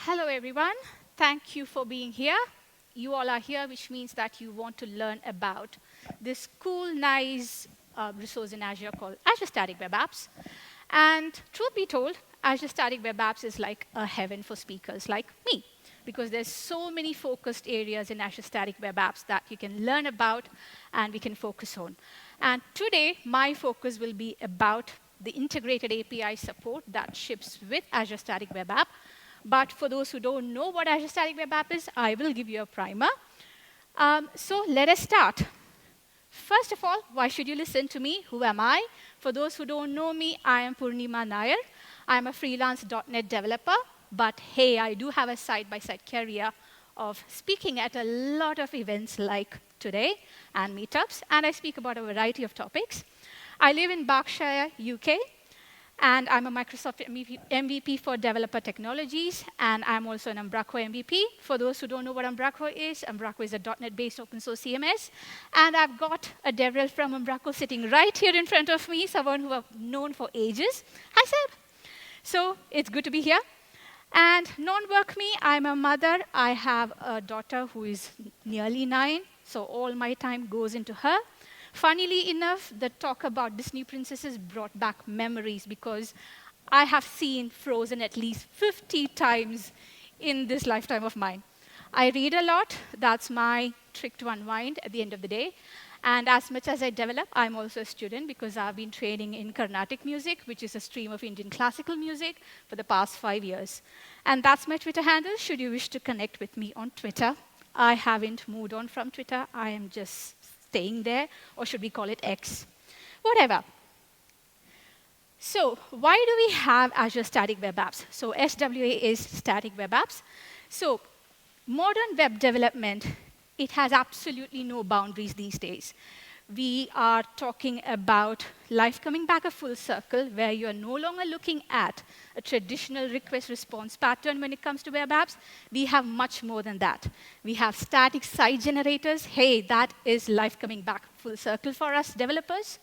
Hello, everyone. Thank you for being here. You all are here, which means that you want to learn about this cool, nice resource in Azure called Azure Static Web Apps. And truth be told, Azure Static Web Apps is like a heaven for speakers like me, because there's so many focused areas in Azure Static Web Apps that you can learn about and we can focus on. And today, my focus will be about the integrated API support that ships with Azure Static Web App. But for those who don't know what Azure Static Web App is, I will give you a primer. So let us start. First of all, why should you listen to me? Who am I? For those who don't know me, I am Poornima Nayar. I'm a freelance .NET developer. But hey, I do have a side-by-side career of speaking at a lot of events like today and meetups. And I speak about a variety of topics. I live in Berkshire, UK. And I'm a Microsoft MVP for developer technologies, and I'm also an Umbraco MVP. For those who don't know what Umbraco is a .NET-based open source CMS. And I've got a DevRel from Umbraco sitting right here in front of me, someone who I've known for ages. Hi, Seb. So it's good to be here. And non-work me, I'm a mother. I have a daughter who is nearly 9, so all my time goes into her. Funnily enough, the talk about Disney princesses brought back memories because I have seen Frozen at least 50 times in this lifetime of mine. I read a lot. That's my trick to unwind at the end of the day. And as much as I develop, I'm also a student because I've been training in Carnatic music, which is a stream of Indian classical music, for the past 5 years. And that's my Twitter handle, should you wish to connect with me on Twitter. I haven't moved on from Twitter. I am just staying there, or should we call it X? Whatever. So why do we have Azure Static Web Apps? So SWA is Static Web Apps. So modern web development, it has absolutely no boundaries these days. We are talking about life coming back a full circle, where you are no longer looking at a traditional request-response pattern when it comes to web apps. We have much more than that. We have static site generators. Hey, that is life coming back full circle for us developers.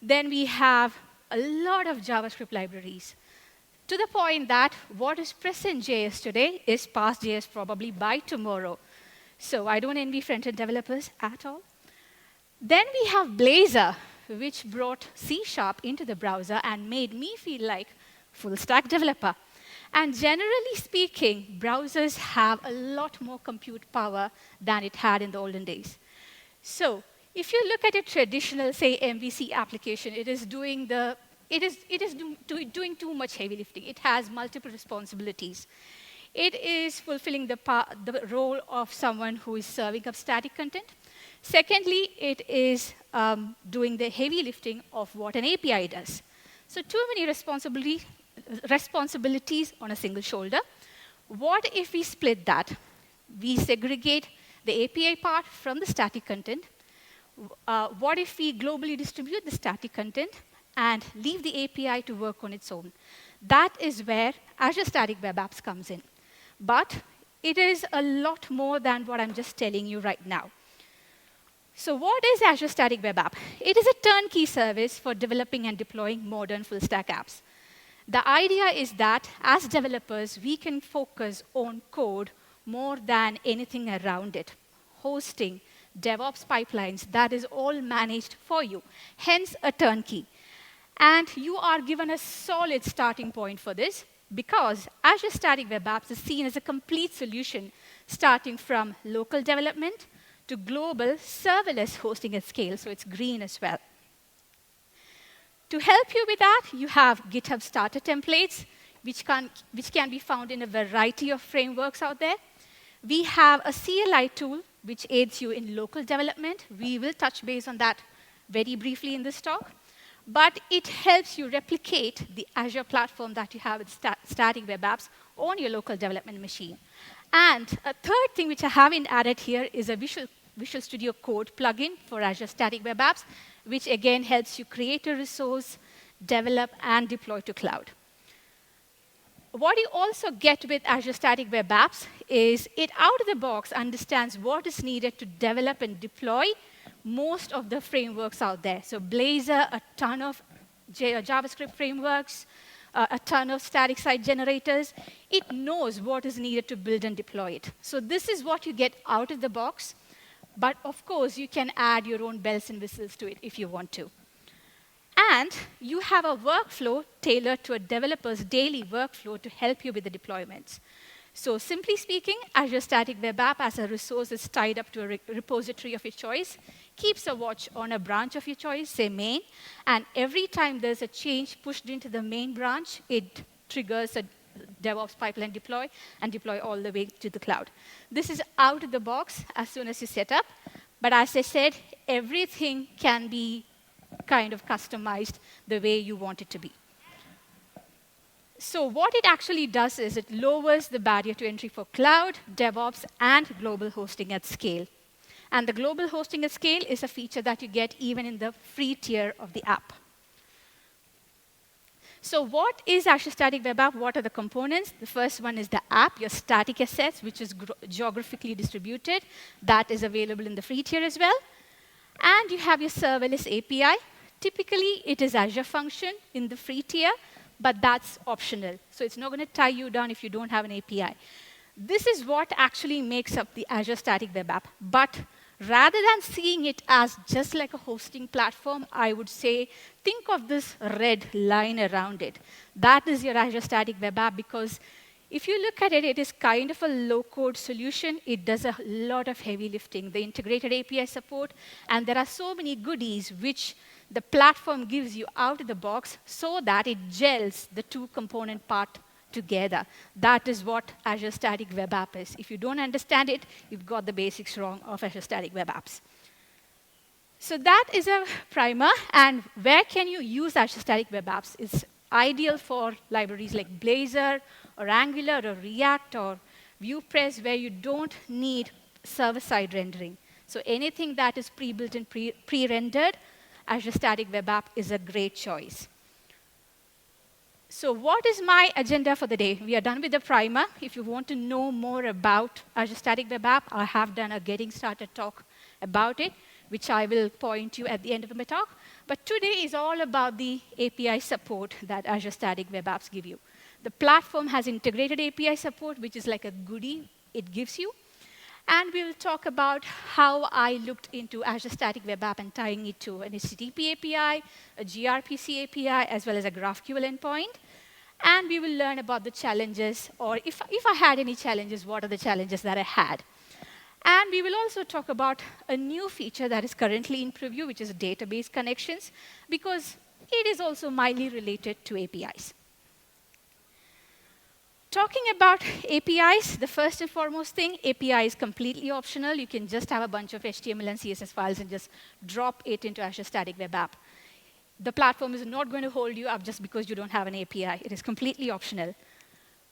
Then we have a lot of JavaScript libraries, to the point that what is present JS today is past JS probably by tomorrow. So I don't envy front-end developers at all. Then we have Blazor, which brought C# into the browser and made me feel like full-stack developer. And generally speaking, browsers have a lot more compute power than it had in the olden days. So if you look at a traditional, say, MVC application, it is doing too much heavy lifting. It has multiple responsibilities. It is fulfilling the role of someone who is serving up static content. Secondly, it is doing the heavy lifting of what an API does. So too many responsibilities on a single shoulder. What if we split that? We segregate the API part from the static content. What if we globally distribute the static content and leave the API to work on its own? That is where Azure Static Web Apps comes in. But it is a lot more than what I'm just telling you right now. So what is Azure Static Web App? It is a turnkey service for developing and deploying modern full-stack apps. The idea is that as developers, we can focus on code more than anything around it. Hosting, DevOps pipelines, that is all managed for you, hence a turnkey. And you are given a solid starting point for this, because Azure Static Web Apps is seen as a complete solution, starting from local development to global serverless hosting at scale, so it's green as well. To help you with that, you have GitHub starter templates, which can be found in a variety of frameworks out there. We have a CLI tool, which aids you in local development. We will touch base on that very briefly in this talk. But it helps you replicate the Azure platform that you have with Static Web Apps on your local development machine. And a third thing which I haven't added here is a Visual Studio Code plugin for Azure Static Web Apps, which again helps you create a resource, develop, and deploy to cloud. What you also get with Azure Static Web Apps is it out of the box understands what is needed to develop and deploy most of the frameworks out there. So Blazor, a ton of JavaScript frameworks. a ton of static site generators. It knows what is needed to build and deploy it. So this is what you get out of the box. But of course, you can add your own bells and whistles to it if you want to. And you have a workflow tailored to a developer's daily workflow to help you with the deployments. So simply speaking, Azure Static Web App as a resource is tied up to a repository of your choice, keeps a watch on a branch of your choice, say main, and every time there's a change pushed into the main branch, it triggers a DevOps pipeline deploy and deploy all the way to the cloud. This is out of the box as soon as you set up. But as I said, everything can be kind of customized the way you want it to be. So what it actually does is it lowers the barrier to entry for cloud, DevOps, and global hosting at scale. And the global hosting at scale is a feature that you get even in the free tier of the app. So what is Azure Static Web App? What are the components? The first one is the app, your static assets, which is geographically distributed. That is available in the free tier as well. And you have your serverless API. Typically, it is Azure Function in the free tier, but that's optional. So it's not going to tie you down if you don't have an API. This is what actually makes up the Azure Static Web App. But rather than seeing it as just like a hosting platform, I would say, think of this red line around it. That is your Azure Static Web App, because if you look at it, it is kind of a low-code solution. It does a lot of heavy lifting, the integrated API support, and there are so many goodies which the platform gives you out of the box so that it gels the two component part together. That is what Azure Static Web App is. If you don't understand it, you've got the basics wrong of Azure Static Web Apps. So that is a primer. And where can you use Azure Static Web Apps? It's ideal for libraries like Blazor or Angular or React or VuePress, where you don't need server-side rendering. So anything that is pre-built and pre-rendered, Azure Static Web App is a great choice. So what is my agenda for the day? We are done with the primer. If you want to know more about Azure Static Web App, I have done a getting started talk about it, which I will point you at the end of my talk. But today is all about the API support that Azure Static Web Apps give you. The platform has integrated API support, which is like a goodie it gives you. And we will talk about how I looked into Azure Static Web App and tying it to an HTTP API, a gRPC API, as well as a GraphQL endpoint. And we will learn about the challenges, or if I had any challenges, what are the challenges that I had. And we will also talk about a new feature that is currently in preview, which is database connections, because it is also mildly related to APIs. Talking about APIs, the first and foremost thing, API is completely optional. You can just have a bunch of HTML and CSS files and just drop it into Azure Static Web App. The platform is not going to hold you up just because you don't have an API. It is completely optional.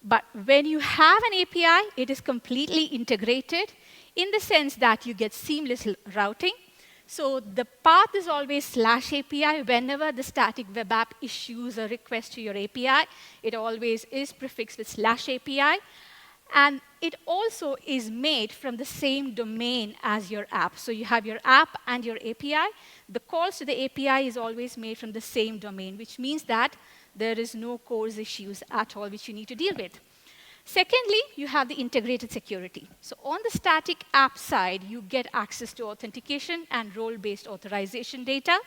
But when you have an API, it is completely integrated in the sense that you get seamless routing. So the path is always /API. Whenever the static web app issues a request to your API, it always is prefixed with /API. And it also is made from the same domain as your app. So you have your app and your API. The calls to the API is always made from the same domain, which means that there is no CORS issues at all which you need to deal with. Secondly, you have the integrated security. So on the static app side, you get access to authentication and role-based authorization data.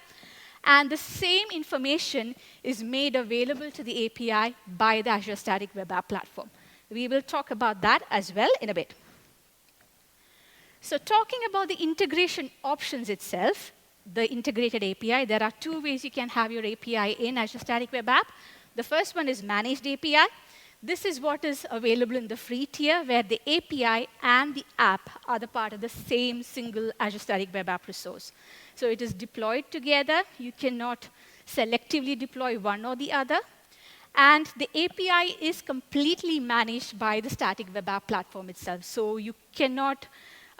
And the same information is made available to the API by the Azure Static Web App platform. We will talk about that as well in a bit. So talking about the integration options itself, the integrated API, there are two ways you can have your API in Azure Static Web App. The first one is managed API. This is what is available in the free tier, where the API and the app are the part of the same single Azure Static Web App resource. So it is deployed together. You cannot selectively deploy one or the other. And the API is completely managed by the Static Web App platform itself. So you cannot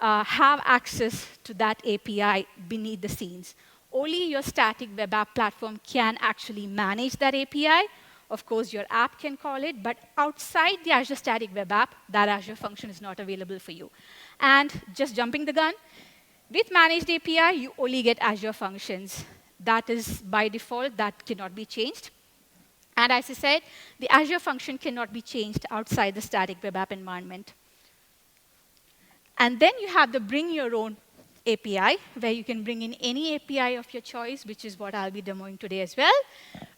have access to that API beneath the scenes. Only your Static Web App platform can actually manage that API. Of course, your app can call it, but outside the Azure Static Web App, that Azure function is not available for you. And just jumping the gun, with managed API, you only get Azure Functions. That is by default, that cannot be changed. And as I said, the Azure function cannot be changed outside the static web app environment. And then you have the bring your own API, where you can bring in any API of your choice, which is what I'll be demoing today as well,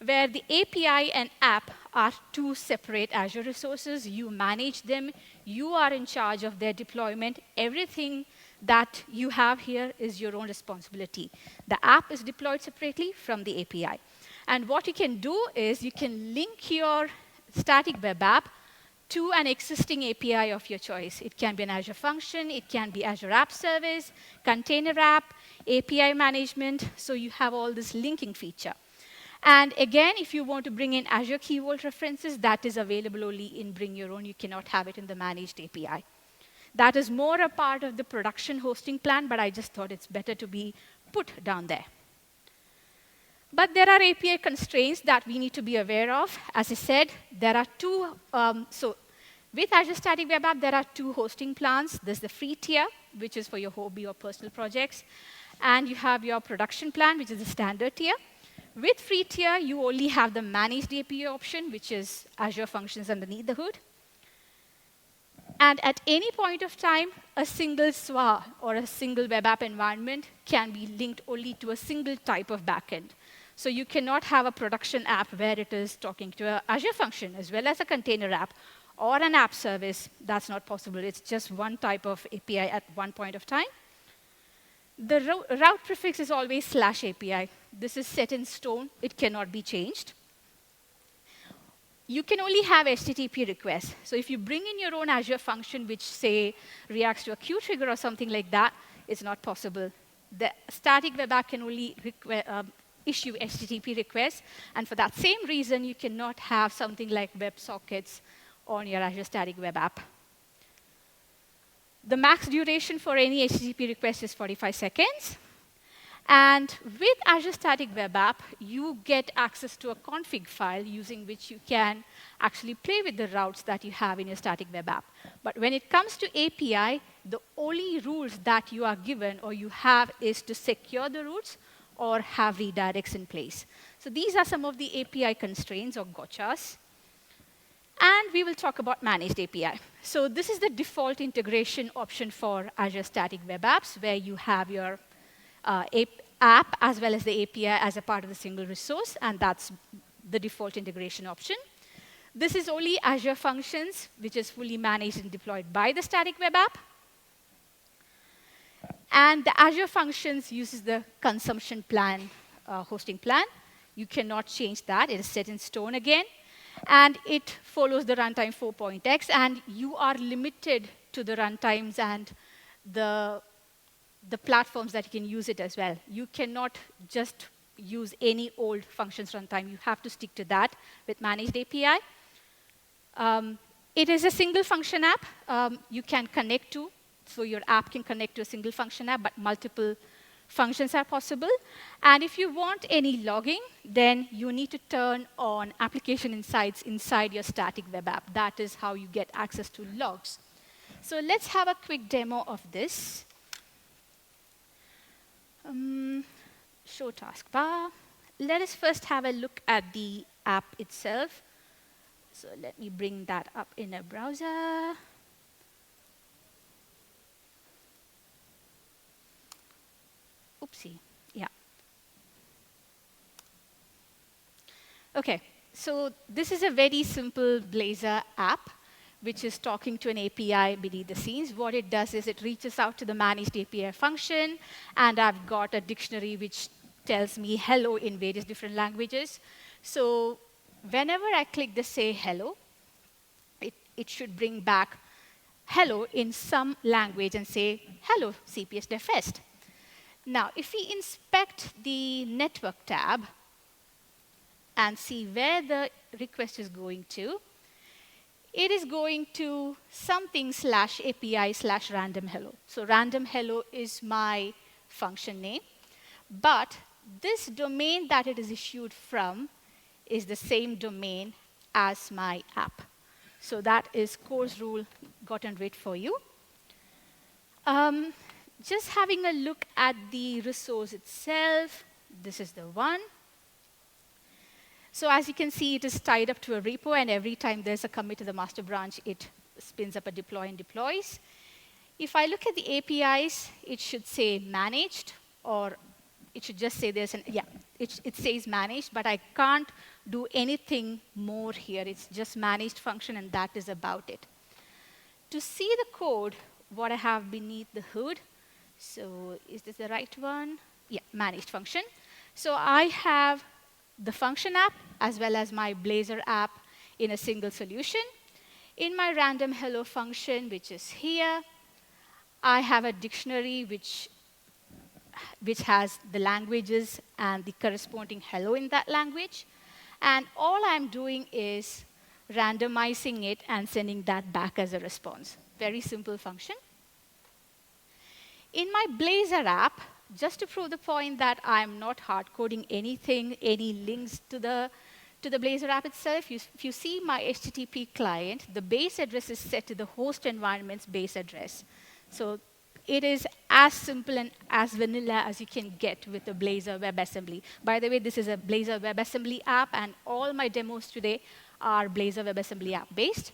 where the API and app are two separate Azure resources. You manage them. You are in charge of their deployment. Everything that you have here is your own responsibility. The app is deployed separately from the API. And what you can do is you can link your static web app to an existing API of your choice. It can be an Azure function. It can be Azure App Service, Container App, API management. So you have all this linking feature. And again, if you want to bring in Azure Key Vault references, that is available only in Bring Your Own. You cannot have it in the managed API. That is more a part of the production hosting plan, but I just thought it's better to be put down there. But there are API constraints that we need to be aware of. As I said, there are two. So with Azure Static Web App, there are two hosting plans. There's the free tier, which is for your hobby or personal projects. And you have your production plan, which is the standard tier. With free tier, you only have the managed API option, which is Azure Functions underneath the hood. And at any point of time, a single SWA or a single web app environment can be linked only to a single type of backend. So you cannot have a production app where it is talking to an Azure function as well as a container app or an app service. That's not possible. It's just one type of API at one point of time. The route prefix is always /API. This is set in stone. It cannot be changed. You can only have HTTP requests. So if you bring in your own Azure function, which, say, reacts to a queue trigger or something like that, it's not possible. The static web app can only issue HTTP requests. And for that same reason, you cannot have something like WebSockets on your Azure Static Web App. The max duration for any HTTP request is 45 seconds. And with Azure Static Web App, you get access to a config file using which you can actually play with the routes that you have in your static web app. But when it comes to API, the only rules that you are given or you have is to secure the routes or have redirects in place. So these are some of the API constraints or gotchas. And we will talk about managed API. So this is the default integration option for Azure Static Web Apps, where you have your app as well as the API as a part of the single resource, and that's the default integration option. This is only Azure Functions, which is fully managed and deployed by the static web app. And the Azure Functions uses the consumption plan, hosting plan. You cannot change that. It is set in stone again. And it follows the runtime 4.x, and you are limited to the runtimes and the platforms that you can use it as well. You cannot just use any old functions runtime. You have to stick to that with managed API. It is a single function app you can connect to. So your app can connect to a single function app, but multiple functions are possible. And if you want any logging, then you need to turn on application insights inside your static web app. That is how you get access to logs. So let's have a quick demo of this. Show taskbar. Let us first have a look at the app itself. So let me bring that up in a browser. Oopsie, yeah. OK, so this is a very simple Blazor app, which is talking to an API beneath the scenes. What it does is it reaches out to the managed API function, and I've got a dictionary which tells me hello in various different languages. So whenever I click the say hello, it should bring back hello in some language and say, hello, CPS DevFest. Now, if we inspect the network tab and see where the request is going to, it is going to something /API/random hello. So random hello is my function name. But this domain that it is issued from is the same domain as my app. So that is course rule gotten rid for you. Just having a look at the resource itself, this is the one. So as you can see, it is tied up to a repo, and every time there's a commit to the master branch, it spins up a deploy and deploys. If I look at the APIs, it should say managed, or it should just say there's it says managed, but I can't do anything more here. It's just managed function, and that is about it. To see the code, what I have beneath the hood, so is this the right one? Yeah, managed function. So I have the function app as well as my Blazor app in a single solution. In my random hello function, which is here, I have a dictionary which has the languages and the corresponding hello in that language. And all I'm doing is randomizing it and sending that back as a response. Very simple function. In my Blazor app, just to prove the point that I'm not hard coding anything, any links to the Blazor app itself, if you see my HTTP client, the base address is set to the host environment's base address. So it is as simple and as vanilla as you can get with the Blazor WebAssembly. By the way, this is a Blazor WebAssembly app, and all my demos today are Blazor WebAssembly app based.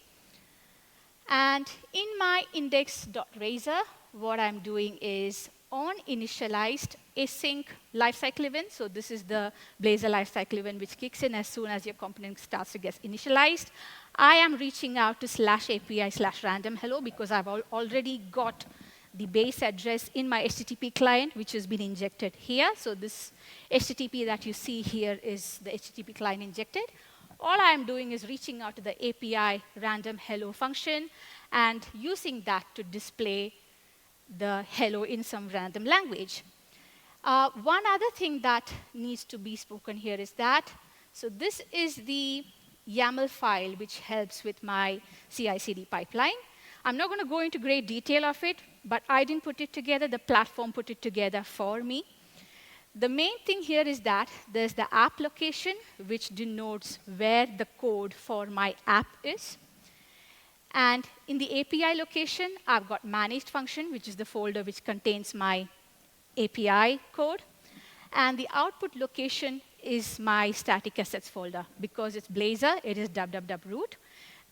And in my index.razor, what I'm doing is on initialized async lifecycle event. So this is the Blazor lifecycle event which kicks in as soon as your component starts to get initialized. I am reaching out to /API/random hello because I've already got the base address in my HTTP client, which has been injected here. So this HTTP that you see here is the HTTP client injected. All I'm doing is reaching out to the API random hello function and using that to display the hello in some random language. One other thing that needs to be spoken here is that, so this is the YAML file which helps with my CI/CD pipeline. I'm not going to go into great detail of it, but I didn't put it together. The platform put it together for me. The main thing here is that there's the app location, which denotes where the code for my app is. And in the API location, I've got managed function, which is the folder which contains my API code. And the output location is my static assets folder. Because it's Blazor, it is www.root.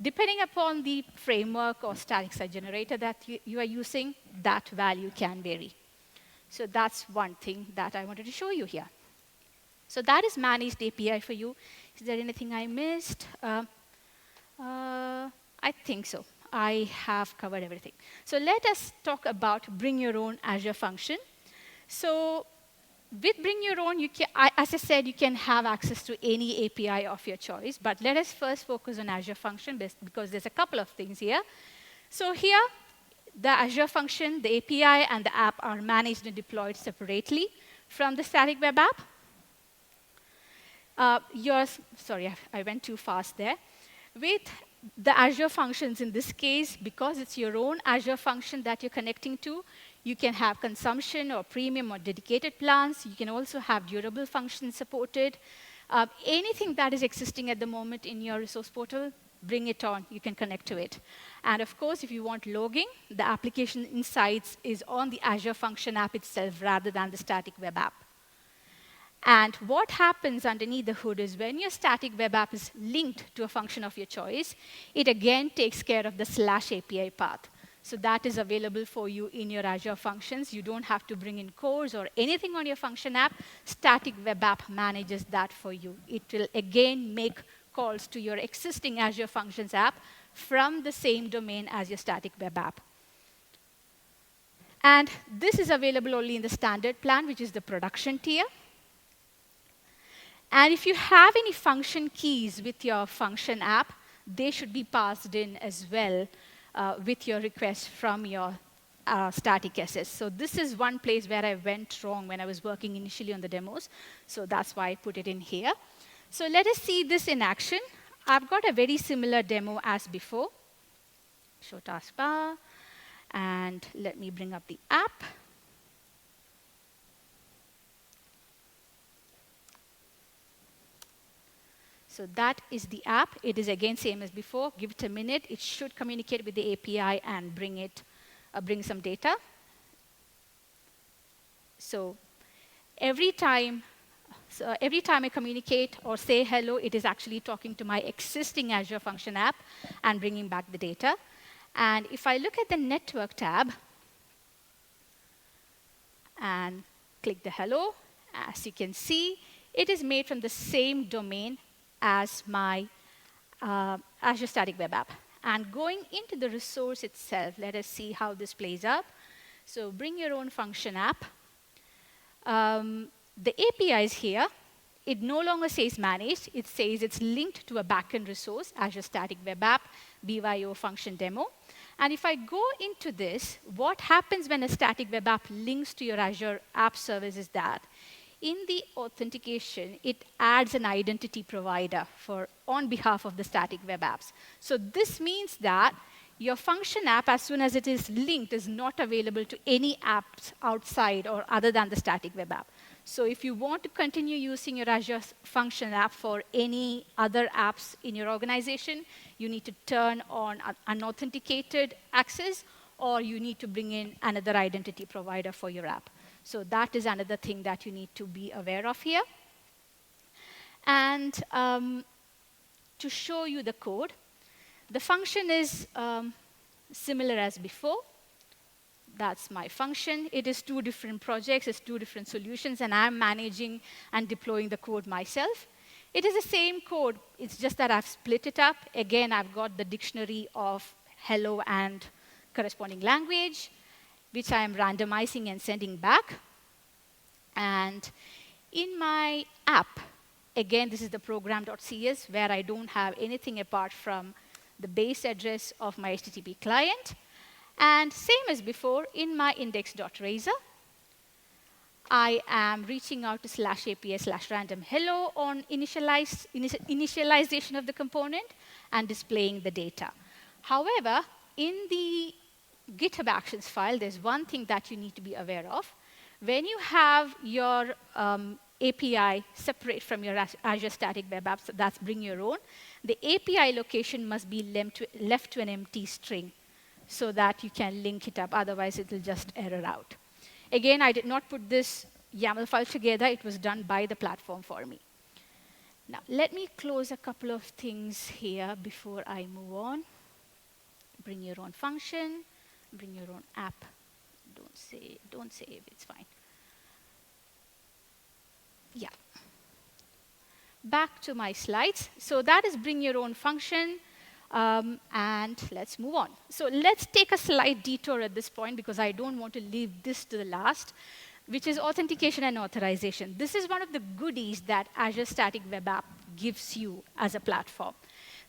Depending upon the framework or static site generator that you are using, that value can vary. So that's one thing that I wanted to show you here. So that is managed API for you. Is there anything I missed? I think so. I have covered everything. So let us talk about bring your own Azure function. So with bring your own, as I said, you can have access to any API of your choice. But let us first focus on Azure function because there's a couple of things here. So here, the Azure function, the API, and the app are managed and deployed separately from the static web app. Sorry, I went too fast there. With the Azure functions in this case, because it's your own Azure function that you're connecting to, you can have consumption or premium or dedicated plans. You can also have durable functions supported. Anything that is existing at the moment in your resource portal, bring it on. You can connect to it. And of course, if you want logging, the application insights is on the Azure Function app itself rather than the static web app. And what happens underneath the hood is when your static web app is linked to a function of your choice, it again takes care of the /API path. So that is available for you in your Azure Functions. You don't have to bring in cores or anything on your function app. Static web app manages that for you. It will again make calls to your existing Azure Functions app from the same domain as your static web app. And this is available only in the standard plan, which is the production tier. And if you have any function keys with your function app, they should be passed in as well with your request from your static SS. So this is one place where I went wrong when I was working initially on the demos. So that's why I put it in here. So let us see this in action. I've got a very similar demo as before. Show taskbar. And let me bring up the app. So that is the app. It is again same as before. Give it a minute. It should communicate with the API and bring some data. So every time So every time I communicate or say hello, it is actually talking to my existing Azure Function app and bringing back the data. And if I look at the network tab and click the hello, as you can see, it is made from the same domain as my Azure Static Web App. And going into the resource itself, let us see how this plays out. So bring your own function app. The API is here. It no longer says managed. It says it's linked to a backend resource, Azure Static Web App, BYO function demo. And if I go into this, what happens when a static web app links to your Azure App Service is that in the authentication, it adds an identity provider on behalf of the static web apps. So this means that your function app, as soon as it is linked, is not available to any apps outside or other than the static web app. So if you want to continue using your Azure Function app for any other apps in your organization, you need to turn on unauthenticated access, or you need to bring in another identity provider for your app. So that is another thing that you need to be aware of here. And to show you the code, the function is similar as before. That's my function. It is 2 different projects. It's 2 different solutions. And I'm managing and deploying the code myself. It is the same code. It's just that I've split it up. Again, I've got the dictionary of hello and corresponding language, which I am randomizing and sending back. And in my app, again, this is the program.cs, where I don't have anything apart from the base address of my HTTP client. And same as before, in my index.razor, I am reaching out to /API/random hello on initialization of the component and displaying the data. However, in the GitHub Actions file, there's one thing that you need to be aware of. When you have your API separate from your Azure Static Web Apps, that's bring your own, the API location must be left to an empty string so that you can link it up. Otherwise, it will just error out. Again, I did not put this YAML file together. It was done by the platform for me. Now, let me close a couple of things here before I move on. Bring your own function. Bring your own app. Don't save. It's fine. Yeah. Back to my slides. So that is bring your own function. And let's move on. So let's take a slight detour at this point, because I don't want to leave this to the last, which is authentication and authorization. This is one of the goodies that Azure Static Web App gives you as a platform.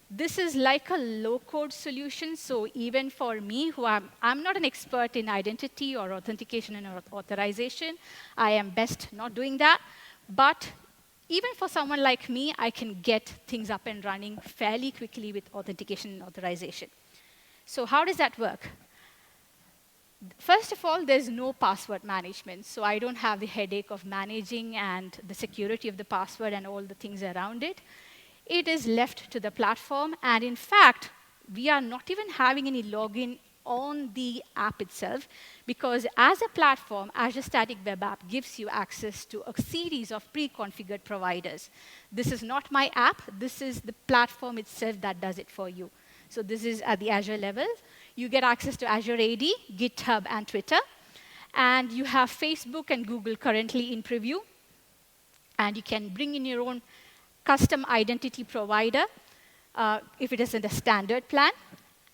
This is like a low-code solution. So even for me, who I'm not an expert in identity or authentication and authorization, I am best not doing that. But even for someone like me, I can get things up and running fairly quickly with authentication and authorization. So how does that work? First of all, there's no password management. So I don't have the headache of managing and the security of the password and all the things around it. It is left to the platform. And in fact, we are not even having any login on the app itself, because as a platform, Azure Static Web App gives you access to a series of pre-configured providers. This is not my app. This is the platform itself that does it for you. So this is at the Azure level. You get access to Azure AD, GitHub, and Twitter. And you have Facebook and Google currently in preview. And you can bring in your own custom identity provider if it is in the standard plan.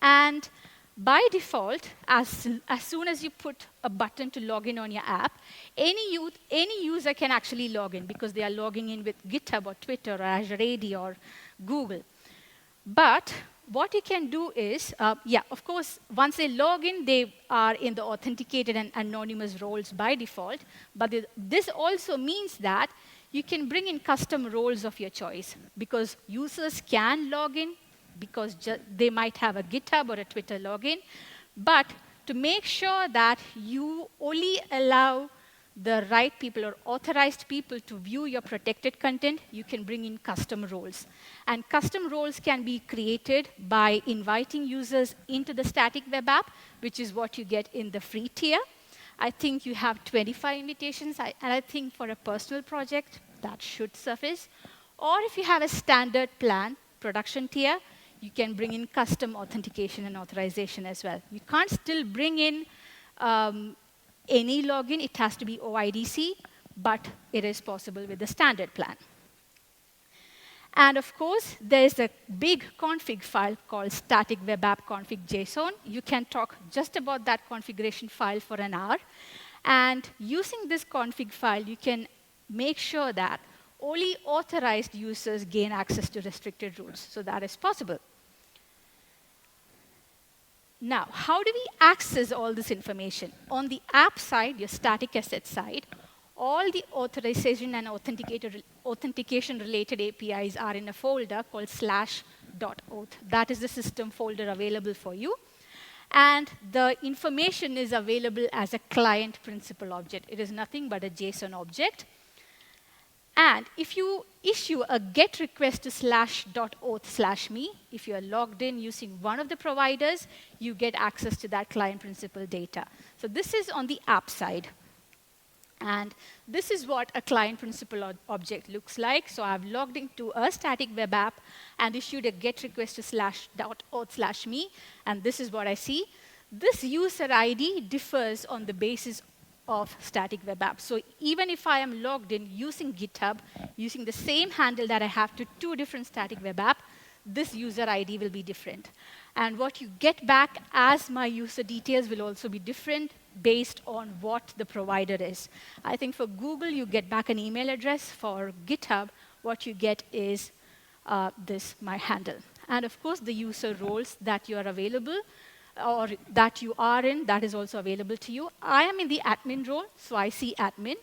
And by default, as soon as you put a button to log in on your app, any user can actually log in, because they are logging in with GitHub or Twitter or Azure AD or Google. But what you can do is, of course, once they log in, they are in the authenticated and anonymous roles by default. But this also means that you can bring in custom roles of your choice, because users can log in, because they might have a GitHub or a Twitter login. But to make sure that you only allow the right people or authorized people to view your protected content, you can bring in custom roles. And custom roles can be created by inviting users into the static web app, which is what you get in the free tier. I think you have 25 invitations. And I think for a personal project, that should surface. Or if you have a standard plan, production tier, you can bring in custom authentication and authorization as well. You can't still bring in any login. It has to be OIDC, but it is possible with the standard plan. And of course, there's a big config file called static web app config.json. You can talk just about that configuration file for an hour. And using this config file, you can make sure that only authorized users gain access to restricted roles. So that is possible. Now, how do we access all this information? On the app side, your static asset side, all the authorization and authentication-related APIs are in a folder called /.auth. That is the system folder available for you. And the information is available as a client principal object. It is nothing but a JSON object. And if you issue a GET request to /.auth/me, if you are logged in using one of the providers, you get access to that client principal data. So this is on the app side. And this is what a client principal object looks like. So I've logged into a static web app and issued a GET request to /.auth/me. And this is what I see. This user ID differs on the basis of static web apps. So even if I am logged in using GitHub, using the same handle that I have to two different static web apps, this user ID will be different. And what you get back as my user details will also be different based on what the provider is. I think for Google, you get back an email address. For GitHub, what you get is this, my handle. And of course, the user roles that you are available or that you are in, that is also available to you. I am in the admin role, so I see admin.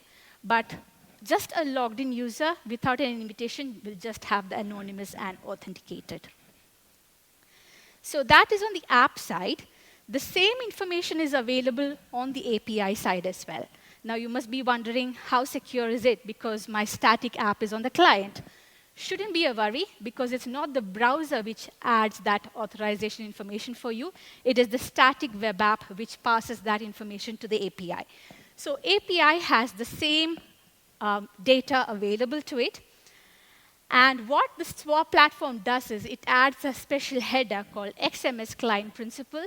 But just a logged in user without an invitation will just have the anonymous and authenticated. So that is on the app side. The same information is available on the API side as well. Now you must be wondering, how secure is it? Because my static app is on the client. Shouldn't be a worry, because it's not the browser which adds that authorization information for you. It is the static web app which passes that information to the API. So API has the same data available to it. And what the SWA platform does is it adds a special header called XMS client principal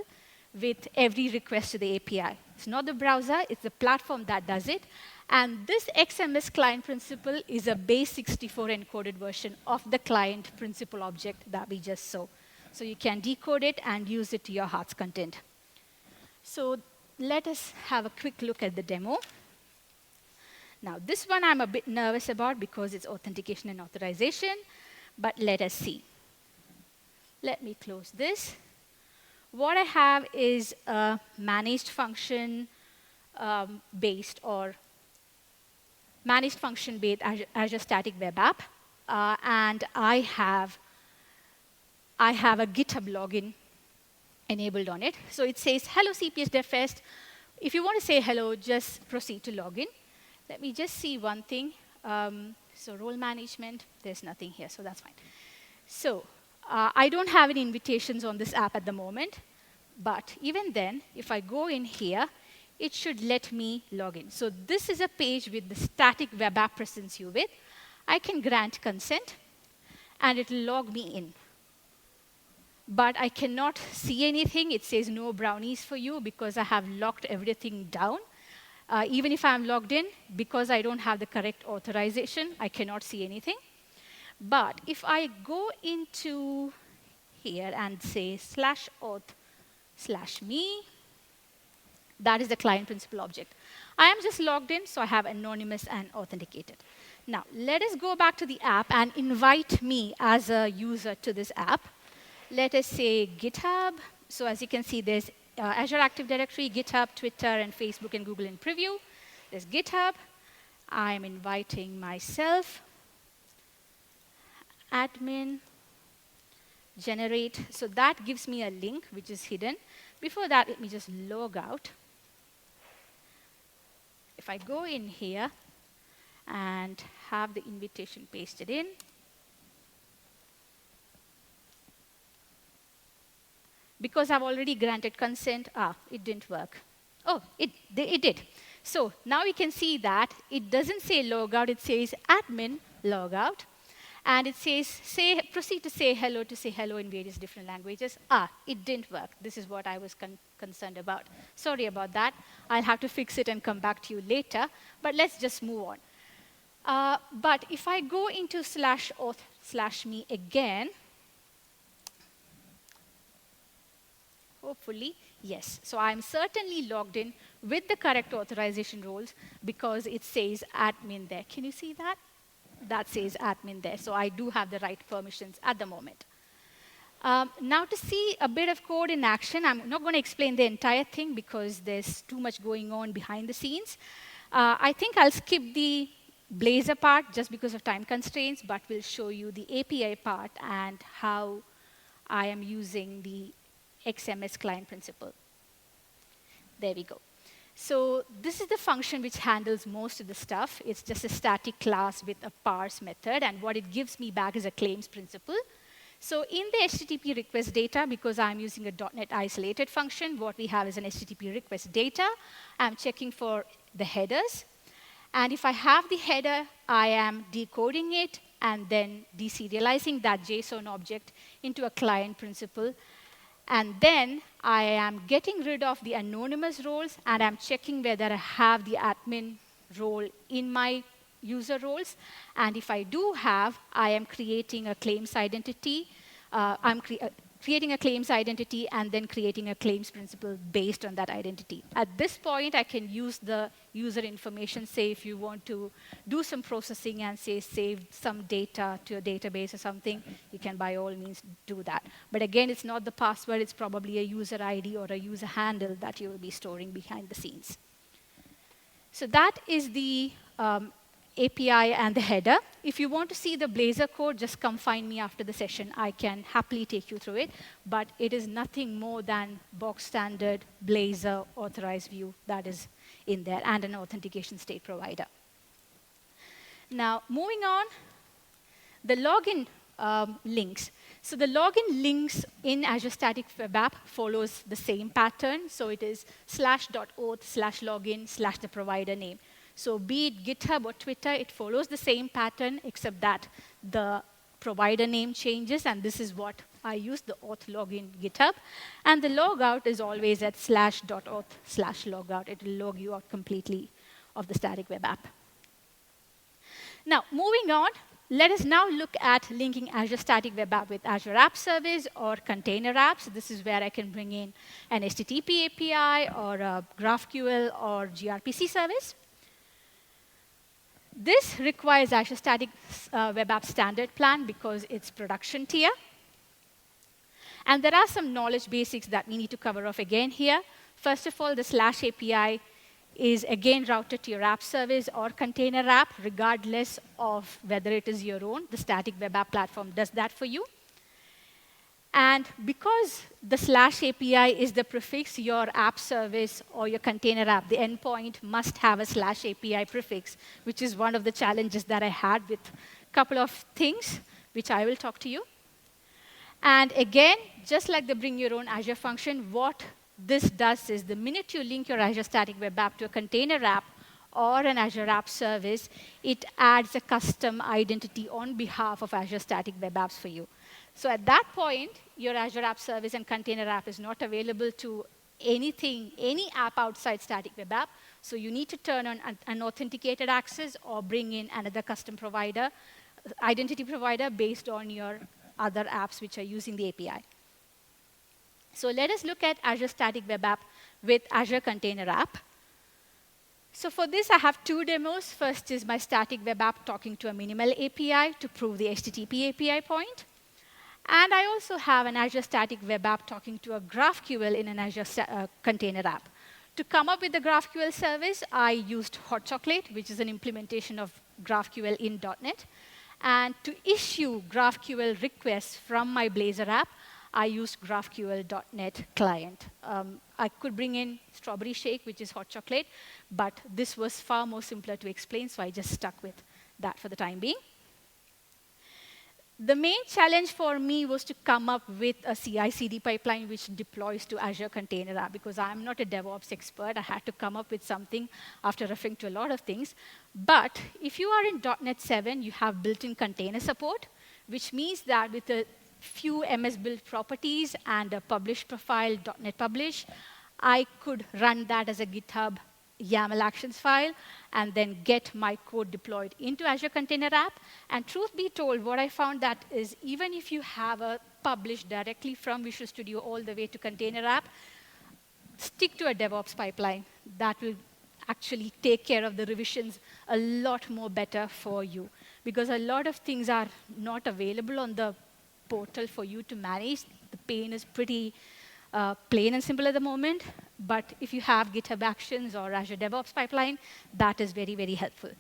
with every request to the API. It's not the browser, it's the platform that does it. And this XMS client principal is a base64 encoded version of the client principal object that we just saw. So you can decode it and use it to your heart's content. So let us have a quick look at the demo. Now, this one I'm a bit nervous about because it's authentication and authorization, but let us see. Let me close this. What I have is a managed function based or managed function based Azure Static Web App, and I have a GitHub login enabled on it. So it says, hello CPS DevFest. If you want to say hello, just proceed to login. Let me just see one thing. So role management, there's nothing here, so that's fine. So I don't have any invitations on this app at the moment. But even then, if I go in here, it should let me log in. So this is a page with the static web app presents you with. I can grant consent, and it will log me in. But I cannot see anything. It says no brownies for you because I have locked everything down. Even if I'm logged in, because I don't have the correct authorization, I cannot see anything. But if I go into here and say /auth/me, that is the client principal object. I am just logged in, so I have anonymous and authenticated. Now, let us go back to the app and invite me as a user to this app. Let us say GitHub. So as you can see, there's Azure Active Directory, GitHub, Twitter, and Facebook and Google in preview. There's GitHub. I'm inviting myself. Admin. Generate. So that gives me a link, which is hidden. Before that, let me just log out. If I go in here and have the invitation pasted in, because I've already granted consent, it didn't work. Oh, it did. So now we can see that it doesn't say logout, it says admin logout. And it says, proceed to say hello in various different languages. It didn't work. This is what I was concerned about. Sorry about that. I'll have to fix it and come back to you later. But let's just move on. But if I go into /auth/me again, hopefully, yes. So I'm certainly logged in with the correct authorization roles because it says admin there. Can you see that? That says admin there. So I do have the right permissions at the moment. Now to see a bit of code in action, I'm not going to explain the entire thing because there's too much going on behind the scenes. I think I'll skip the Blazor part just because of time constraints, but we'll show you the API part and how I am using the XMS client principle. There we go. So this is the function which handles most of the stuff. It's just a static class with a parse method, and what it gives me back is a claims principle. So in the HTTP request data, because I'm using a .NET isolated function, what we have is an HTTP request data. I'm checking for the headers. And if I have the header, I am decoding it and then deserializing that JSON object into a client principle. And then I am getting rid of the anonymous roles, and I'm checking whether I have the admin role in my user roles. And if I do have, I am creating a claims identity. Creating a claims identity and then creating a claims principle based on that identity. At this point, I can use the user information. Say if you want to do some processing and say save some data to a database or something, you can by all means do that. But again, it's not the password. It's probably a user ID or a user handle that you will be storing behind the scenes. So that is the API and the header. If you want to see the Blazor code, just come find me after the session. I can happily take you through it. But it is nothing more than box standard Blazor authorized view that is in there and an authentication state provider. Now, moving on, the login links. So the login links in Azure Static Web App follows the same pattern. So it is /auth/login/ the provider name. So be it GitHub or Twitter, it follows the same pattern, except that the provider name changes. And this is what I use, the auth login GitHub. And the logout is always at /auth/logout. It will log you out completely of the static web app. Now, moving on, let us now look at linking Azure Static Web App with Azure App Service or container apps. This is where I can bring in an HTTP API or a GraphQL or gRPC service. This requires Azure Static Web App Standard Plan because it's production tier. And there are some knowledge basics that we need to cover off again here. First of all, the /API is again routed to your app service or container app, regardless of whether it is your own. The Static Web App Platform does that for you. And because the /API is the prefix, your app service or your container app, the endpoint must have a /API prefix, which is one of the challenges that I had with a couple of things, which I will talk to you. And again, just like the bring your own Azure function, what this does is the minute you link your Azure Static Web App to a container app or an Azure App Service, it adds a custom identity on behalf of Azure Static Web Apps for you. So at that point, your Azure App Service and container app is not available to any app outside Static Web App. So you need to turn on an authenticated access or bring in another custom provider, identity provider based on your other apps which are using the API. So let us look at Azure Static Web App with Azure Container App. So for this, I have two demos. First is my static web app talking to a minimal API to prove the HTTP API point. And I also have an Azure Static Web App talking to a GraphQL in an Azure Container App. To come up with the GraphQL service, I used Hot Chocolate, which is an implementation of GraphQL in .NET. And to issue GraphQL requests from my Blazor app, I used GraphQL.NET client. I could bring in Strawberry Shake, which is Hot Chocolate, but this was far more simpler to explain, so I just stuck with that for the time being. The main challenge for me was to come up with a CI/CD pipeline which deploys to Azure Container App, because I'm not a DevOps expert. I had to come up with something after referring to a lot of things. But if you are in .NET 7, you have built-in container support, which means that with a few MS build properties and a publish profile, .NET Publish, I could run that as a GitHub YAML actions file and then get my code deployed into Azure Container App. And truth be told, what I found that is even if you have a publish directly from Visual Studio all the way to Container App, stick to a DevOps pipeline. That will actually take care of the revisions a lot more better for you, because a lot of things are not available on the portal for you to manage. The pane is pretty plain and simple at the moment. But if you have GitHub Actions or Azure DevOps pipeline, that is very, very helpful.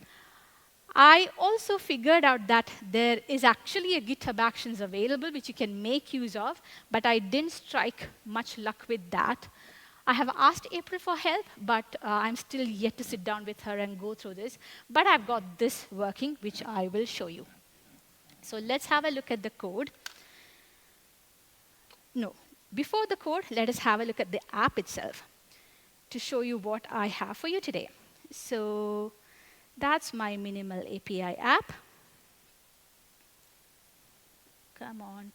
I also figured out that there is actually a GitHub Actions available, which you can make use of, but I didn't strike much luck with that. I have asked April for help, but I'm still yet to sit down with her and go through this. But I've got this working, which I will show you. So let's have a look at the code. No, before the code, let us have a look at the app itself to show you what I have for you today. So that's my minimal API app. Come on.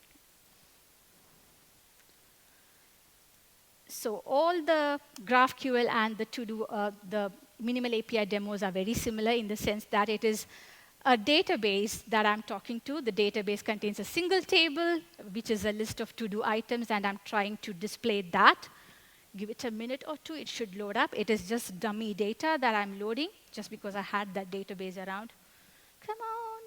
So all the GraphQL and the minimal API demos are very similar in the sense that it is a database that I'm talking to. The database contains a single table, which is a list of to-do items, and I'm trying to display that. Give it a minute or two, it should load up. It is just dummy data that I'm loading, just because I had that database around. Come on.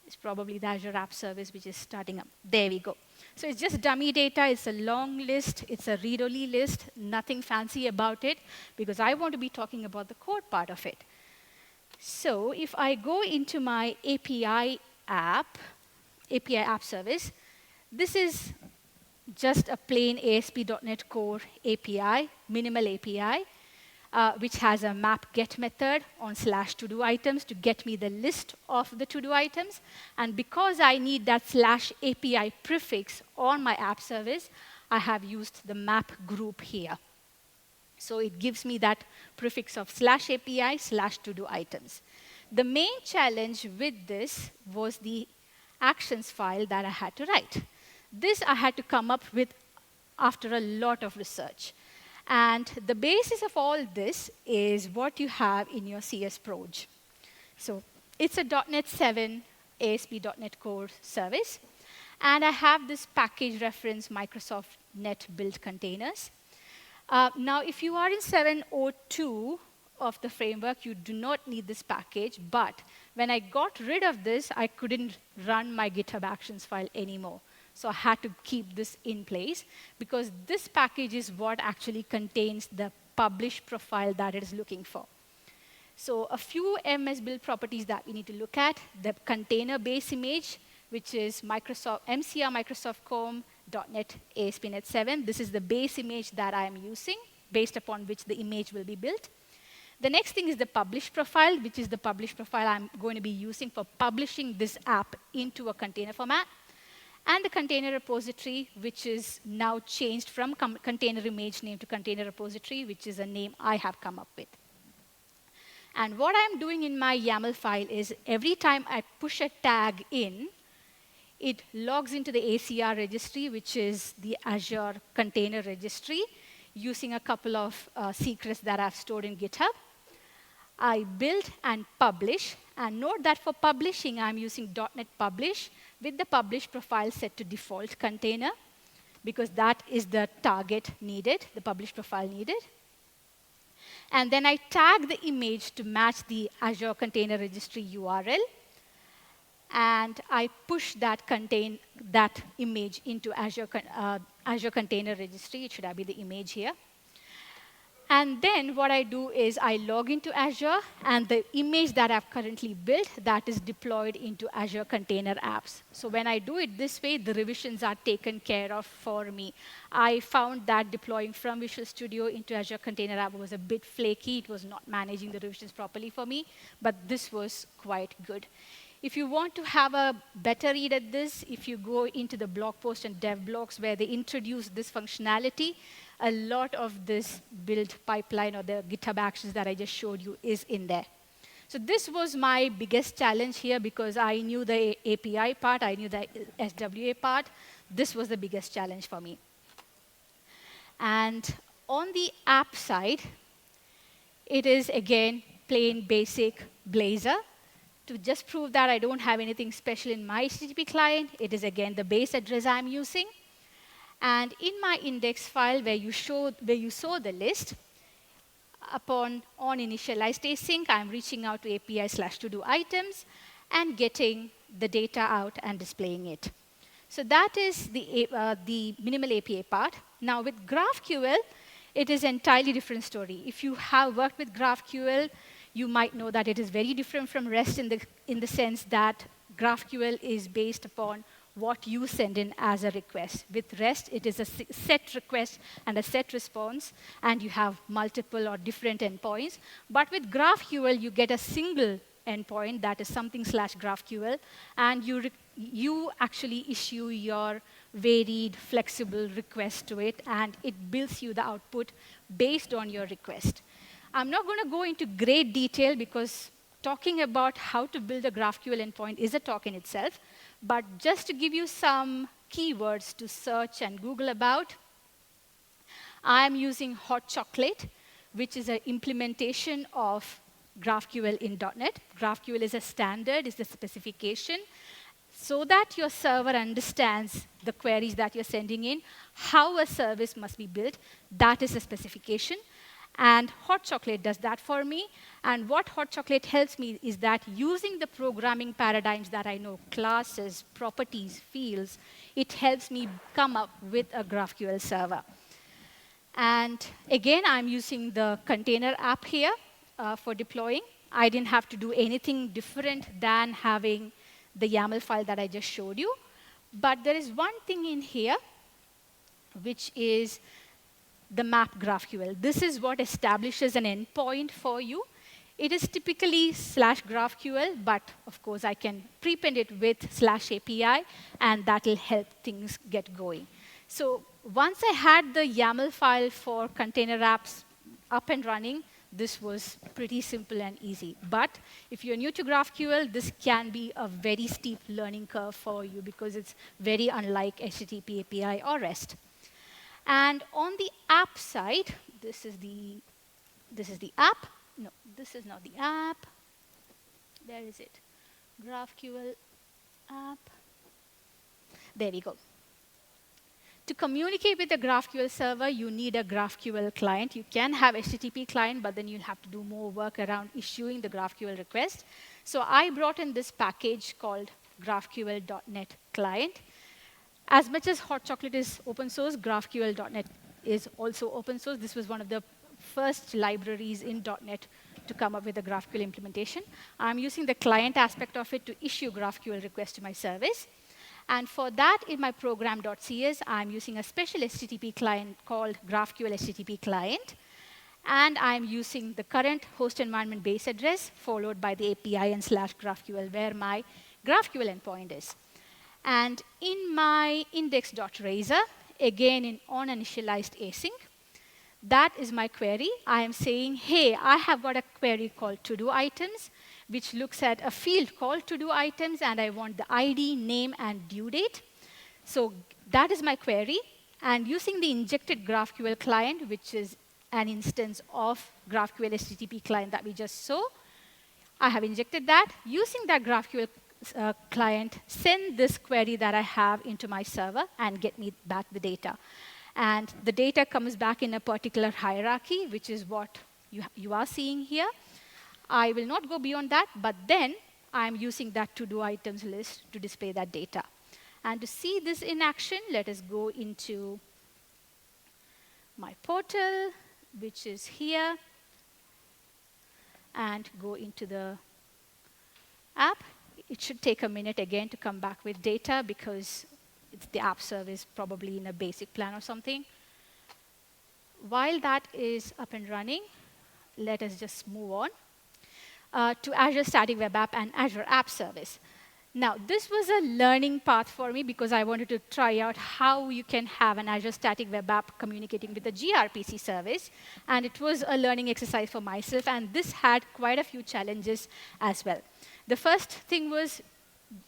It's probably the Azure App Service, which is starting up. There we go. So it's just dummy data. It's a long list. It's a read-only list. Nothing fancy about it, because I want to be talking about the code part of it. So if I go into my API app service, this is just a plain ASP.NET Core API, minimal API, which has a map get method on /to-do items to get me the list of the to-do items. And because I need that /API prefix on my app service, I have used the map group here. So it gives me that prefix of /API /to-do items. The main challenge with this was the actions file that I had to write. This I had to come up with after a lot of research. And the basis of all this is what you have in your CS Proj. So it's a .NET 7 ASP.NET Core service. And I have this package reference Microsoft Net build containers. Now, if you are in 7.02 of the framework, you do not need this package. But when I got rid of this, I couldn't run my GitHub Actions file anymore. So I had to keep this in place, because this package is what actually contains the publish profile that it is looking for. So a few MS build properties that we need to look at: the container base image, which is MCR Microsoft Com .NET ASP.NET 7. This is the base image that I am using, based upon which the image will be built. The next thing is the publish profile, which is the publish profile I'm going to be using for publishing this app into a container format. And the container repository, which is now changed from container image name to container repository, which is a name I have come up with. And what I'm doing in my YAML file is every time I push a tag in, it logs into the ACR registry, which is the Azure Container Registry, using a couple of secrets that I've stored in GitHub. I build and publish. And note that for publishing, I'm using .NET Publish with the publish profile set to default container, because that is the target needed, the publish profile needed. And then I tag the image to match the Azure Container Registry URL. And I push that image into Azure Container Registry. It should be the image here. And then what I do is I log into Azure, and the image that I've currently built, that is deployed into Azure Container Apps. So when I do it this way, the revisions are taken care of for me. I found that deploying from Visual Studio into Azure Container App was a bit flaky. It was not managing the revisions properly for me, but this was quite good. If you want to have a better read at this, if you go into the blog post and dev blogs where they introduce this functionality, a lot of this build pipeline or the GitHub actions that I just showed you is in there. So this was my biggest challenge here because I knew the API part, I knew the SWA part. This was the biggest challenge for me. And on the app side, it is, again, plain basic Blazor. To just prove that I don't have anything special in my HTTP client, it is, again, the base address I'm using. And in my index file where you saw the list, on initialized async, I'm reaching out to API/to-do items and getting the data out and displaying it. So that is the minimal API part. Now with GraphQL, it is an entirely different story. If you have worked with GraphQL, you might know that it is very different from REST in the sense that GraphQL is based upon what you send in as a request. With REST, it is a set request and a set response, and you have multiple or different endpoints. But with GraphQL, you get a single endpoint that is something/GraphQL, and you actually issue your varied, flexible request to it, and it builds you the output based on your request. I'm not going to go into great detail because talking about how to build a GraphQL endpoint is a talk in itself. But just to give you some keywords to search and Google about, I'm using Hot Chocolate, which is an implementation of GraphQL in .NET. GraphQL is a standard, is the specification, so that your server understands the queries that you're sending in, how a service must be built. That is a specification. And Hot Chocolate does that for me. And what Hot Chocolate helps me is that using the programming paradigms that I know, classes, properties, fields, it helps me come up with a GraphQL server. And again, I'm using the container app here for deploying. I didn't have to do anything different than having the YAML file that I just showed you. But there is one thing in here, which is the map GraphQL. This is what establishes an endpoint for you. It is typically /GraphQL, but of course, I can prepend it with /API, and that will help things get going. So once I had the YAML file for container apps up and running, this was pretty simple and easy. But if you're new to GraphQL, this can be a very steep learning curve for you because it's very unlike HTTP API or REST. And on the app side, this is the app. No, this is not the app. Where is it? GraphQL app. There we go. To communicate with the GraphQL server, you need a GraphQL client. You can have HTTP client, but then you'll have to do more work around issuing the GraphQL request. So I brought in this package called GraphQL.NET Client. As much as Hot Chocolate is open source, GraphQL.NET is also open source. This was one of the first libraries in .NET to come up with a GraphQL implementation. I'm using the client aspect of it to issue GraphQL requests to my service. And for that, in my program.cs, I'm using a special HTTP client called GraphQL HTTP Client. And I'm using the current host environment base address, followed by the API and /GraphQL, where my GraphQL endpoint is. And in my index.razor, again on initialized async, that is my query. I am saying, hey, I have got a query called to-do items, which looks at a field called to-do items, and I want the ID, name, and due date. So that is my query. And using the injected GraphQL client, which is an instance of GraphQL HTTP client that we just saw, I have injected that. Using that GraphQL client, send this query that I have into my server and get me back the data. And the data comes back in a particular hierarchy, which is what you are seeing here. I will not go beyond that, but then I'm using that to-do items list to display that data. And to see this in action, let us go into my portal. which is here, and go into the app. It should take a minute again to come back with data because it's the app service probably in a basic plan or something. While that is up and running, let us just move on to Azure Static Web App and Azure App Service. Now, this was a learning path for me because I wanted to try out how you can have an Azure Static Web App communicating with a gRPC service. And it was a learning exercise for myself. And this had quite a few challenges as well. The first thing was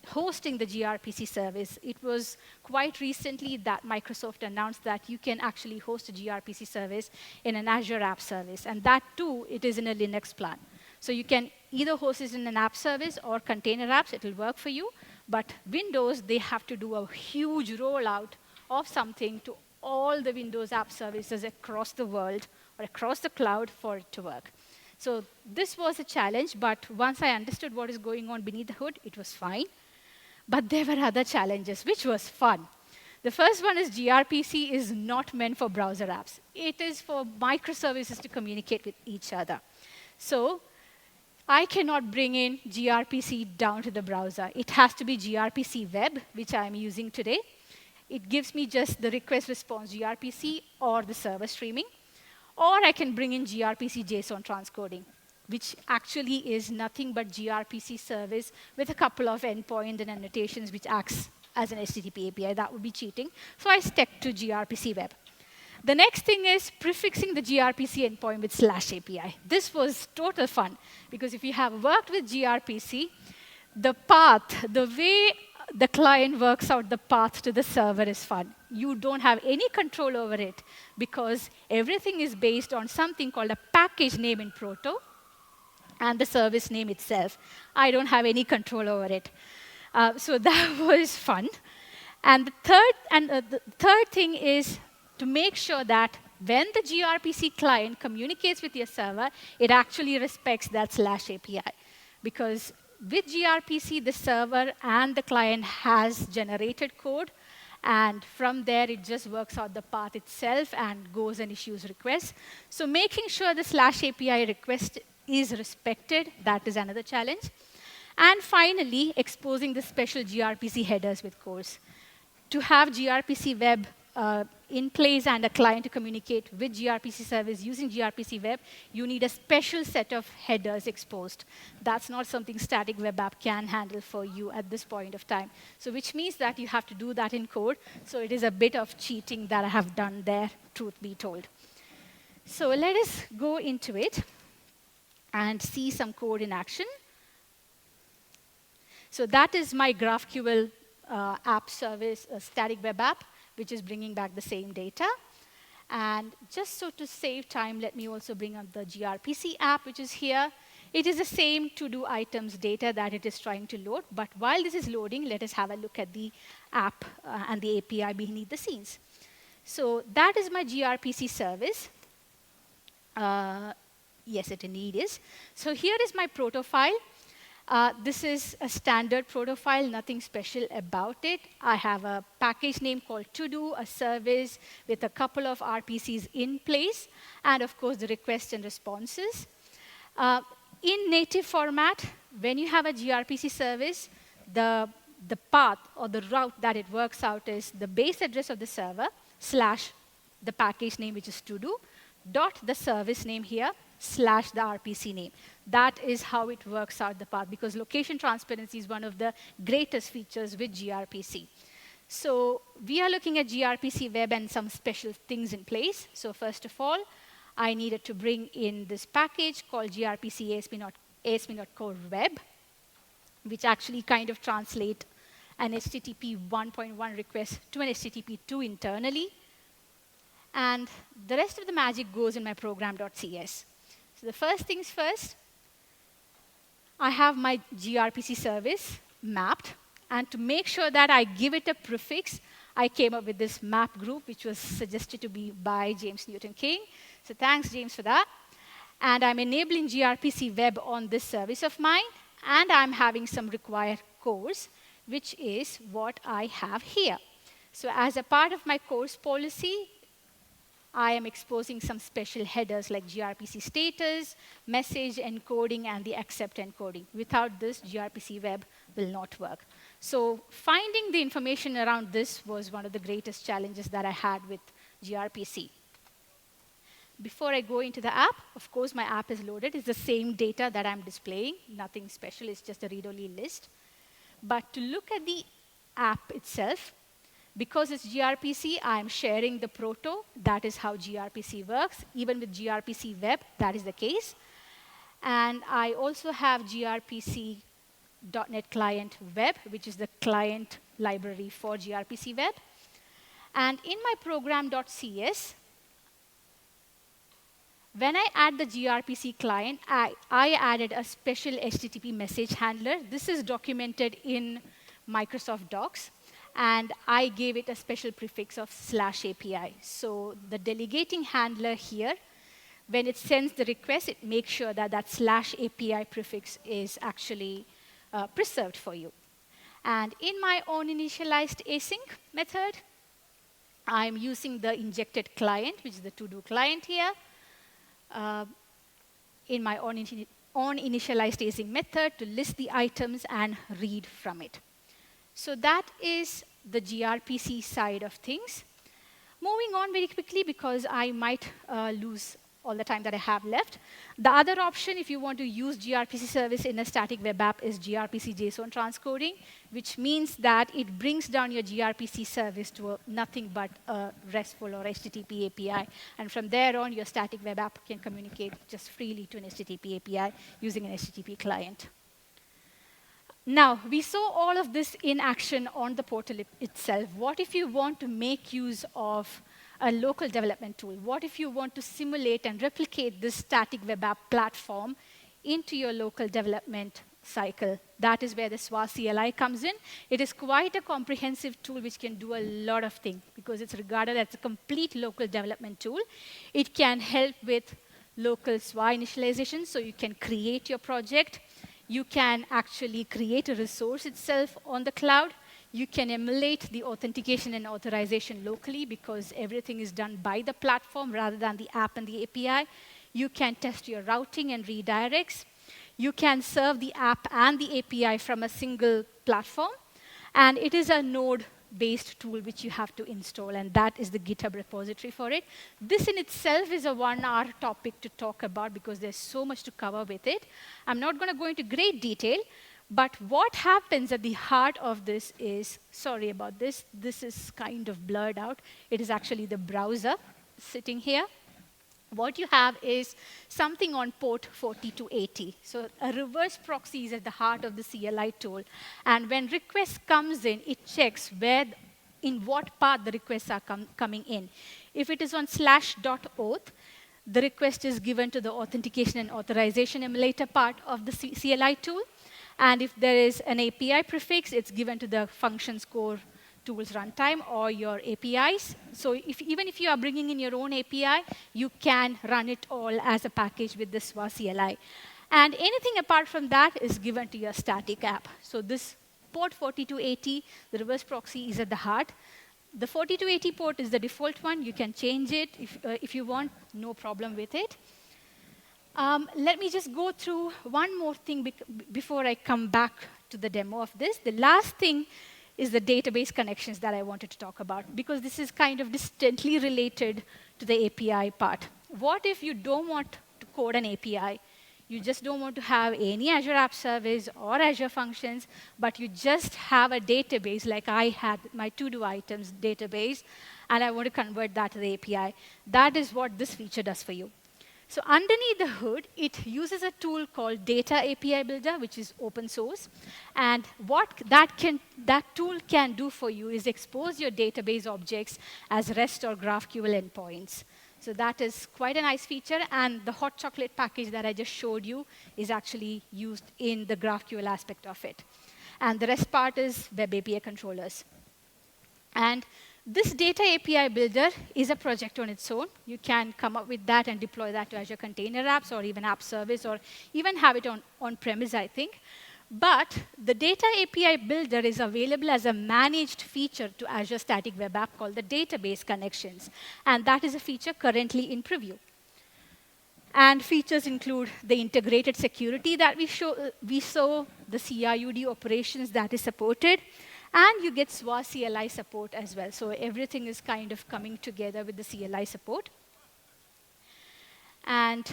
hosting the gRPC service. It was quite recently that Microsoft announced that you can actually host a gRPC service in an Azure App Service. And that, too, it is in a Linux plan. So you can either host it in an app service or container apps. It will work for you. But Windows, they have to do a huge rollout of something to all the Windows app services across the world or across the cloud for it to work. So this was a challenge. But once I understood what is going on beneath the hood, it was fine. But there were other challenges, which was fun. The first one is gRPC is not meant for browser apps. It is for microservices to communicate with each other. So I cannot bring in gRPC down to the browser. It has to be gRPC Web, which I'm using today. It gives me just the request response gRPC or the server streaming. Or I can bring in gRPC JSON transcoding, which actually is nothing but gRPC service with a couple of endpoint and annotations which acts as an HTTP API. That would be cheating. So I stuck to gRPC Web. The next thing is prefixing the gRPC endpoint with /API. This was total fun, because if you have worked with gRPC, the path, the way the client works out the path to the server is fun. You don't have any control over it, because everything is based on something called a package name in Proto and the service name itself. I don't have any control over it. So that was fun. And the third thing is to make sure that when the gRPC client communicates with your server, it actually respects that /API. Because with gRPC, the server and the client has generated code. And from there, it just works out the path itself and goes and issues requests. So making sure the /API request is respected, that is another challenge. And finally, exposing the special gRPC headers with cores. To have gRPC Web in place and a client to communicate with gRPC service using gRPC Web, you need a special set of headers exposed. That's not something Static Web App can handle for you at this point of time. So which means that you have to do that in code. So it is a bit of cheating that I have done there, truth be told. So let us go into it and see some code in action. So that is my GraphQL app service, static web app, which is bringing back the same data. And just so to save time, let me also bring up the gRPC app, which is here. It is the same to-do items data that it is trying to load. But while this is loading, let us have a look at the app and the API beneath the scenes. So that is my gRPC service. Yes, it indeed is. So here is my proto file. This is a standard proto file, nothing special about it. I have a package name called to-do, a service with a couple of RPCs in place, and of course, the requests and responses. In native format, when you have a gRPC service, the path or the route that it works out is the base address of the server / the package name, which is to-do, dot the service name here, / the RPC name. That is how it works out the path, because location transparency is one of the greatest features with gRPC. So we are looking at gRPC Web and some special things in place. So first of all, I needed to bring in this package called gRPC ASP.core Web, which actually kind of translate an HTTP 1.1 request to an HTTP 2 internally. And the rest of the magic goes in my program.cs. So the first things first, I have my gRPC service mapped. And to make sure that I give it a prefix, I came up with this map group, which was suggested to be by James Newton King. So thanks, James, for that. And I'm enabling gRPC Web on this service of mine. And I'm having some required cores, which is what I have here. So as a part of my course policy, I am exposing some special headers like gRPC status, message encoding, and the accept encoding. Without this, gRPC web will not work. So finding the information around this was one of the greatest challenges that I had with gRPC. Before I go into the app, of course, my app is loaded. It's the same data that I'm displaying. Nothing special. It's just a read-only list. But to look at the app itself, because it's gRPC, I'm sharing the proto. That is how gRPC works. Even with gRPC web, that is the case. And I also have gRPC.NET Client Web, which is the client library for gRPC web. And in my program.cs, when I add the gRPC client, I added a special HTTP message handler. This is documented in Microsoft Docs. And I gave it a special prefix of /API. So the delegating handler here, when it sends the request, it makes sure that that /API prefix is actually preserved for you. And in my own initialized async method, I'm using the injected client, which is the to-do client here. In my own initialized async method to list the items and read from it. So that is the gRPC side of things. Moving on very quickly because I might lose all the time that I have left. The other option, if you want to use gRPC service in a static web app, is gRPC JSON transcoding, which means that it brings down your gRPC service to nothing but a RESTful or HTTP API. And from there on, your static web app can communicate just freely to an HTTP API using an HTTP client. Now, we saw all of this in action on the portal itself. What if you want to make use of a local development tool? What if you want to simulate and replicate this static web app platform into your local development cycle? That is where the SWA CLI comes in. It is quite a comprehensive tool which can do a lot of things because it's regarded as a complete local development tool. It can help with local SWA initialization, so you can create your project. You can actually create a resource itself on the cloud. You can emulate the authentication and authorization locally because everything is done by the platform rather than the app and the API. You can test your routing and redirects. You can serve the app and the API from a single platform. And it is a node-based tool which you have to install, and that is the GitHub repository for it. This in itself is a 1-hour topic to talk about because there's so much to cover with it. I'm not going to go into great detail, but what happens at the heart of this is, sorry about this, this is kind of blurred out. It is actually the browser sitting here. What you have is something on port 4280. So a reverse proxy is at the heart of the CLI tool. And when request comes in, it checks in what path the requests are coming in. If it is on /.auth, the request is given to the authentication and authorization emulator part of the CLI tool. And if there is an API prefix, it's given to the functions core tools runtime or your APIs. So even if you are bringing in your own API, you can run it all as a package with the SWA CLI. And anything apart from that is given to your static app. So this port 4280, the reverse proxy, is at the heart. The 4280 port is the default one. You can change it if you want, no problem with it. Let me just go through one more thing before I come back to the demo of this. The last thing is the database connections that I wanted to talk about, because this is kind of distantly related to the API part. What if you don't want to code an API? You just don't want to have any Azure App Service or Azure Functions, but you just have a database like I had my to-do items database, and I want to convert that to the API. That is what this feature does for you. So underneath the hood, it uses a tool called Data API Builder, which is open source. And what that tool can do for you is expose your database objects as REST or GraphQL endpoints. So that is quite a nice feature. And the hot chocolate package that I just showed you is actually used in the GraphQL aspect of it. And the rest part is Web API controllers. And this Data API Builder is a project on its own. You can come up with that and deploy that to Azure Container Apps or even App Service or even have it on-premise, I think. But the Data API Builder is available as a managed feature to Azure Static Web App called the Database Connections. And that is a feature currently in preview. And features include the integrated security that we saw, the CI/UD operations that is supported, and you get SWA CLI support as well. So everything is kind of coming together with the CLI support. And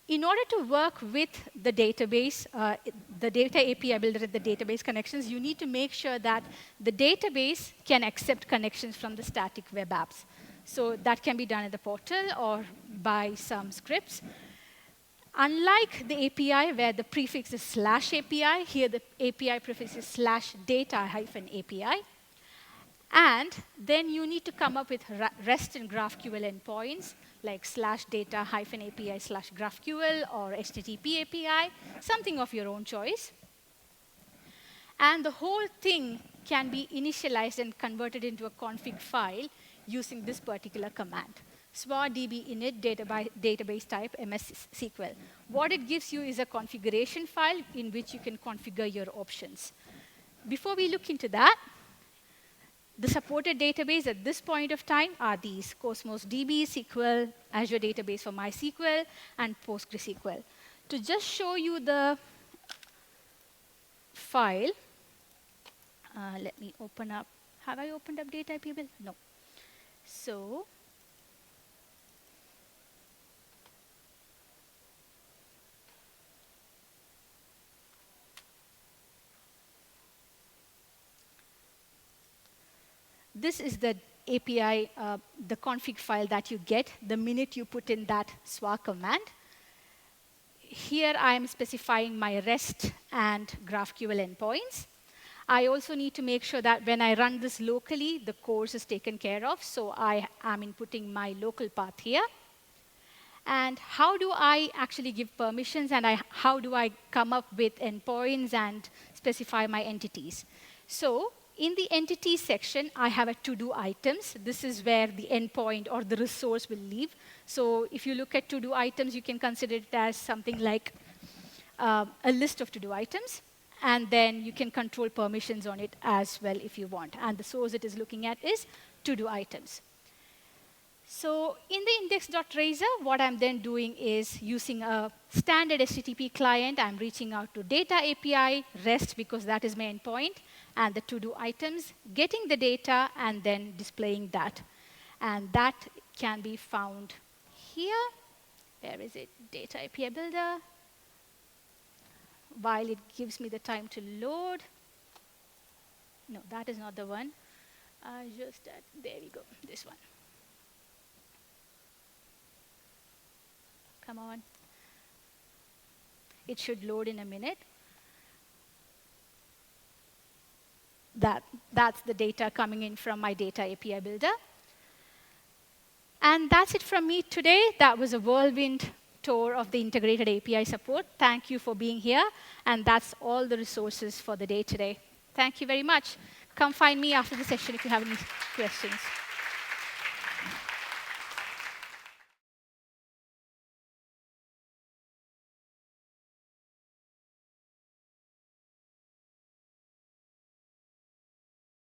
in order to work with the database, the Data API Builder and the database connections, you need to make sure that the database can accept connections from the static web apps. So that can be done in the portal or by some scripts. Unlike the API, where the prefix is /API, here the API prefix is /data-API. And then you need to come up with REST and GraphQL endpoints, like /data-API/GraphQL or HTTP API, something of your own choice. And the whole thing can be initialized and converted into a config file using this particular command, SWA db init database type MS SQL. What it gives you is a configuration file in which you can configure your options. Before we look into that, the supported database at this point of time are these: Cosmos DB, SQL, Azure Database for MySQL, and PostgreSQL. To just show you the file, let me open up. Have I opened up Data API Builder? No. So this is the API, the config file that you get the minute you put in that SWA command. Here I am specifying my REST and GraphQL endpoints. I also need to make sure that when I run this locally, the course is taken care of. So I am inputting my local path here. And how do I actually give permissions, and how do I come up with endpoints and specify my entities? So in the entities section, I have a to-do items. This is where the endpoint or the resource will live. So if you look at to-do items, you can consider it as something like a list of to-do items. And then you can control permissions on it as well if you want. And the source it is looking at is to-do items. So in the index.razor, what I'm then doing is using a standard HTTP client. I'm reaching out to Data API, REST, because that is my endpoint, and the to-do items, getting the data, and then displaying that. And that can be found here. Where is it? Data API Builder. While it gives me the time to load. No, that is not the one. There we go, this one. Come on. It should load in a minute. That's the data coming in from my Data API Builder. And that's it from me today. That was a whirlwind tour of the integrated API support. Thank you for being here. And that's all the resources for the day today. Thank you very much. Come find me after the session if you have any questions.